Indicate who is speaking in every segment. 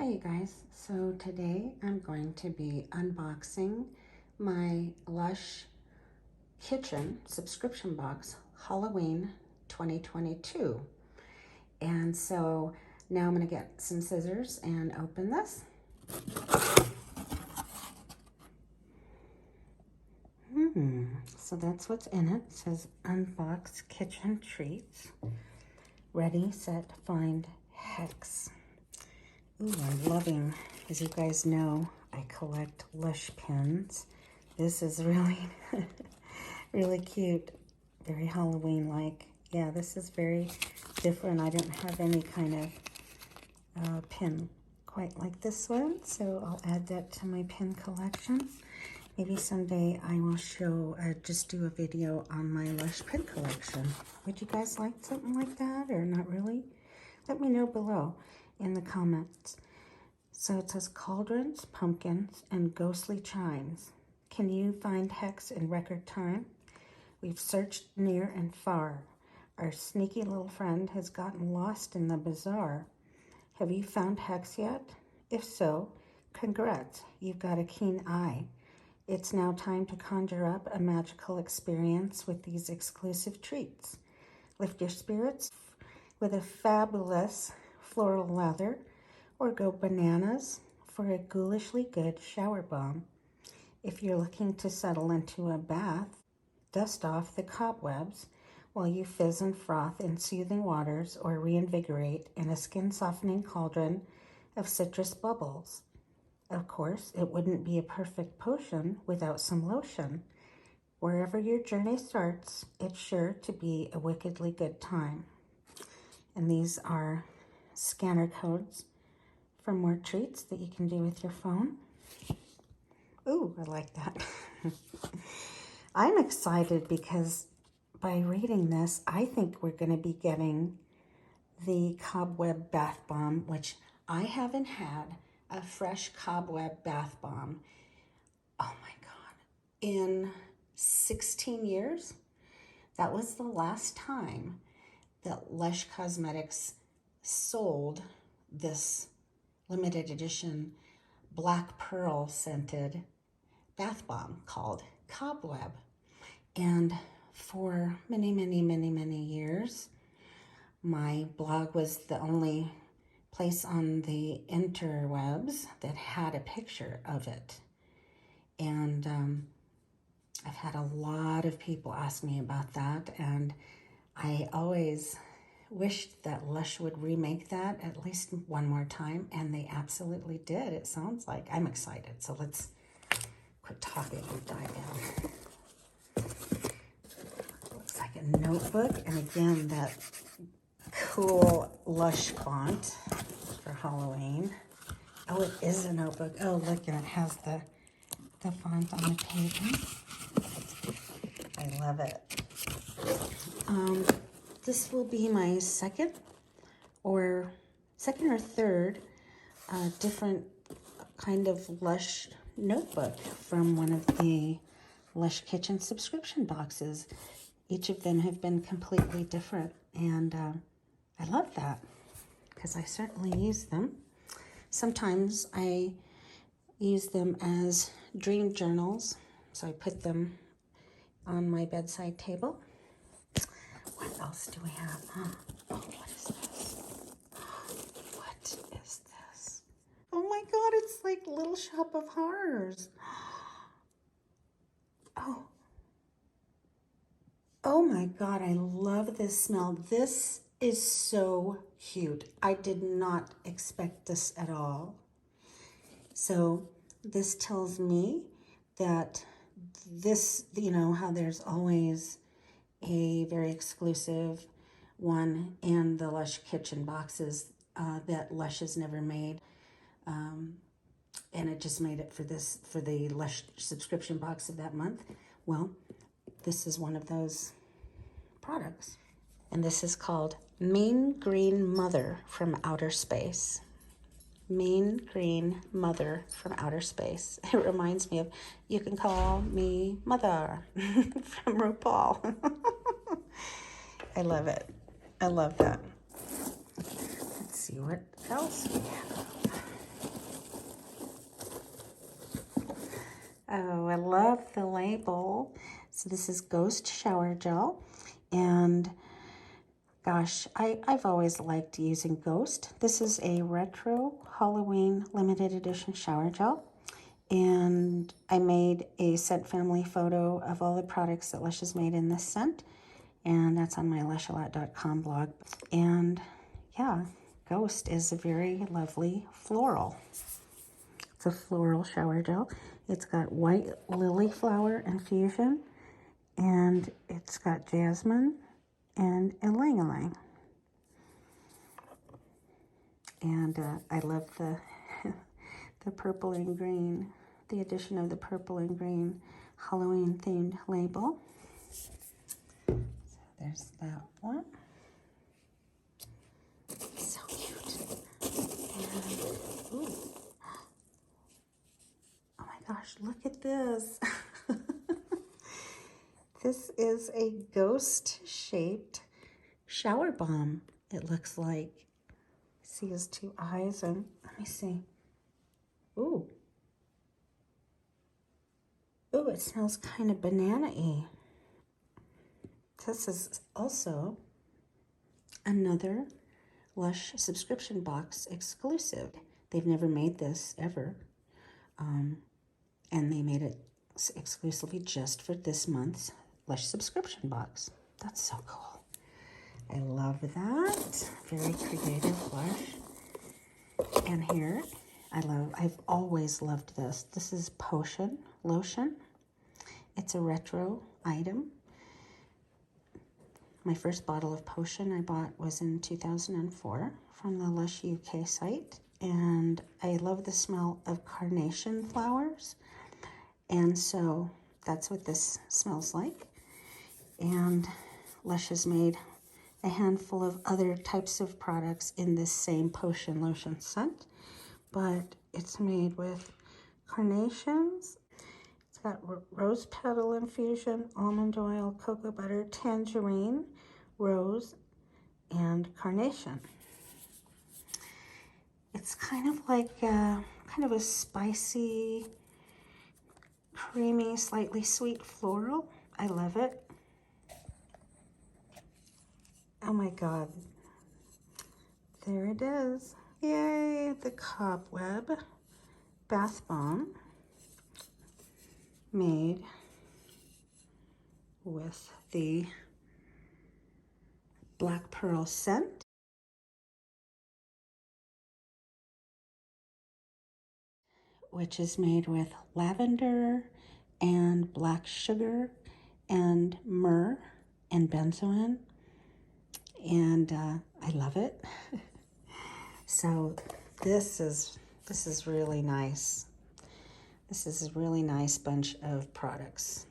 Speaker 1: Hi you guys, so today I'm going to be unboxing my Lush Kitchen subscription box Halloween 2022. And so now I'm going to get some scissors and open this. So that's what's in it. It says Unbox Kitchen Treats. Ready, set, find, hex. Ooh, I'm loving, as you guys know, I collect Lush pins. This is really, really cute, very Halloween-like. Yeah, this is very different. I don't have any kind of pin quite like this one, so I'll add that to my pin collection. Maybe someday I will show, just do a video on my Lush pin collection. Would you guys like something like that or not really? Let me know below in the comments. So it says cauldrons, pumpkins, and ghostly chimes. Can you find hex in record time? We've searched near and far. Our sneaky little friend has gotten lost in the bazaar. Have you found hex yet? If so, congrats, you've got a keen eye. It's now time to conjure up a magical experience with these exclusive treats. Lift your spirits with a fabulous floral lather, or go bananas for a ghoulishly good shower bomb. If you're looking to settle into a bath, dust off the cobwebs while you fizz and froth in soothing waters or reinvigorate in a skin-softening cauldron of citrus bubbles. Of course, it wouldn't be a perfect potion without some lotion. Wherever your journey starts, it's sure to be a wickedly good time. And these are scanner codes for more treats that you can do with your phone. Ooh, I like that. I'm excited because by reading this, I think we're going to be getting the cobweb bath bomb, which I haven't had a fresh cobweb bath bomb, oh my God, in 16 years. That was the last time that Lush Cosmetics sold this limited edition black pearl scented bath bomb called Cobweb. And for many, many, many, many years, my blog was the only place on the interwebs that had a picture of it. And I've had a lot of people ask me about that, and I always wished that Lush would remake that at least one more time, and they absolutely did, it sounds like. I'm excited, so let's quit talking and dive in. Looks like a notebook, and again, that cool Lush font for Halloween. Oh, it is a notebook. Oh, look, and it has the font on the pages. I love it. This will be my second or third different kind of Lush notebook from one of the Lush Kitchen subscription boxes. Each of them have been completely different, and I love that because I certainly use them. Sometimes I use them as dream journals, so I put them on my bedside table. What else do we have? Oh, what is this? What is this? Oh my God, it's like Little Shop of Horrors. Oh my God, I love this smell. This is so cute. I did not expect this at all. So this tells me that this, you know, how there's always a very exclusive one in the Lush Kitchen boxes that Lush has never made. And it just made it for the Lush subscription box of that month. Well, this is one of those products. And this is called Mean Green Mother from Outer Space. Mean Green Mother from Outer Space. It reminds me of You Can Call Me Mother from RuPaul. I love it. I love that. Let's see what else we have. the label. So this is Ghost Shower Gel. And gosh, I've always liked using Ghost. This is a retro Halloween limited edition shower gel. And I made a scent family photo of all the products that Lush has made in this scent. And that's on my lushalot.com blog. And yeah, Ghost is a very lovely floral. It's a floral shower gel. It's got white lily flower infusion, and it's got jasmine and ylang-ylang. And I love the the purple and green, the addition of the purple and green Halloween themed label. So there's that one. So cute. And, ooh. Oh my gosh, look at this. This is a ghost-shaped shower bomb, it looks like. See his two eyes, and let me see. Ooh. Ooh, it smells kind of banana-y. This is also another Lush subscription box exclusive. They've never made this ever. And they made it exclusively just for this month's Lush subscription box. That's so cool. I love that. Very creative Lush. And here, I've always loved this. This is Potion Lotion. It's a retro item. My first bottle of Potion I bought was in 2004 from the Lush UK site. And I love the smell of carnation flowers. And so that's what this smells like. And Lush has made a handful of other types of products in this same Potion Lotion scent. But it's made with carnations. It's got rose petal infusion, almond oil, cocoa butter, tangerine, rose, and carnation. It's kind of like kind of a spicy, creamy, slightly sweet floral. I love it. Oh my God. There it is. Yay, the Cobweb Bath Bomb made with the Black Pearl scent. Which is made with lavender and black sugar and myrrh and benzoin. And I love it. So this is really nice. This is a really nice bunch of products.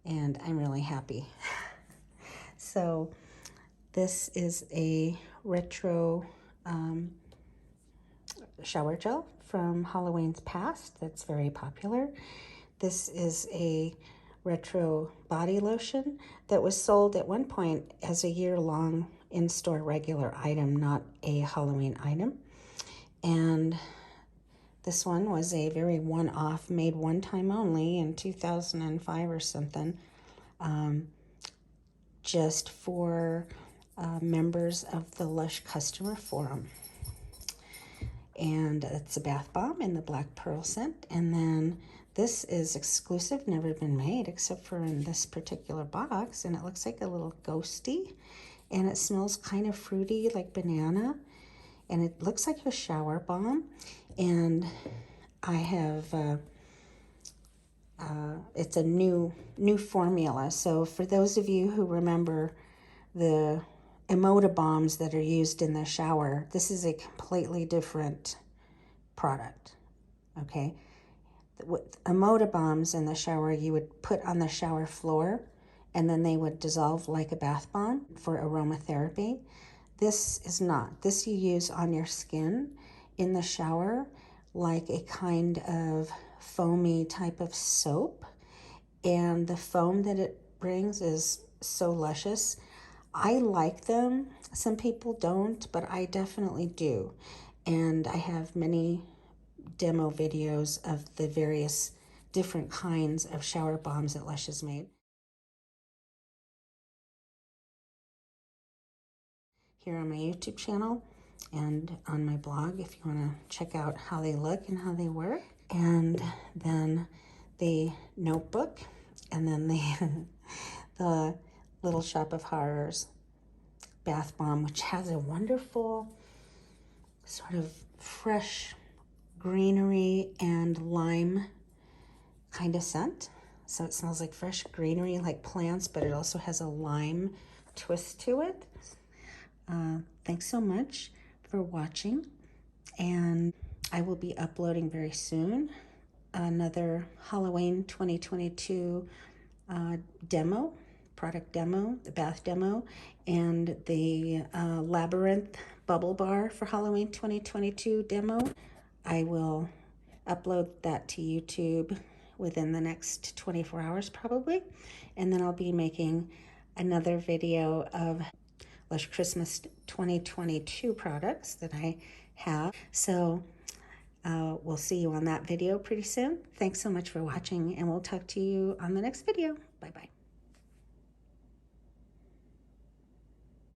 Speaker 1: And I'm really happy. So this is a retro shower gel from Halloween's past that's very popular. This is a retro body lotion that was sold at one point as a year-long in-store regular item, not a Halloween item. And this one was a very one-off, made one time only in 2005 or something, just for members of the Lush Customer Forum. And it's a bath bomb in the Black Pearl scent. And then this is exclusive, never been made except for in this particular box. And it looks like a little ghosty. And it smells kind of fruity, like banana. And it looks like a shower bomb. And I have, it's a new formula. So for those of you who remember the Emoda bombs that are used in the shower, this is a completely different product, okay? With Emoda bombs in the shower, you would put on the shower floor and then they would dissolve like a bath bomb for aromatherapy. This is not. This you use on your skin in the shower like a kind of foamy type of soap. And the foam that it brings is so luscious. I like them. Some people don't, but I definitely do. And I have many demo videos of the various different kinds of shower bombs that Lush has made. Here on my YouTube channel and on my blog if you want to check out how they look and how they work. And then the notebook, and then the Little Shop of Horrors bath bomb, which has a wonderful sort of fresh greenery and lime kind of scent. So it smells like fresh greenery, like plants, but it also has a lime twist to it. Thanks so much for watching, and I will be uploading very soon another Halloween 2022 demo, product demo, the bath demo, and the Labyrinth bubble bar for Halloween 2022 demo. I will upload that to YouTube within the next 24 hours probably, and then I'll be making another video of Lush Christmas 2022 products that I have. So we'll see you on that video pretty soon. Thanks so much for watching, and we'll talk to you on the next video. Bye-bye.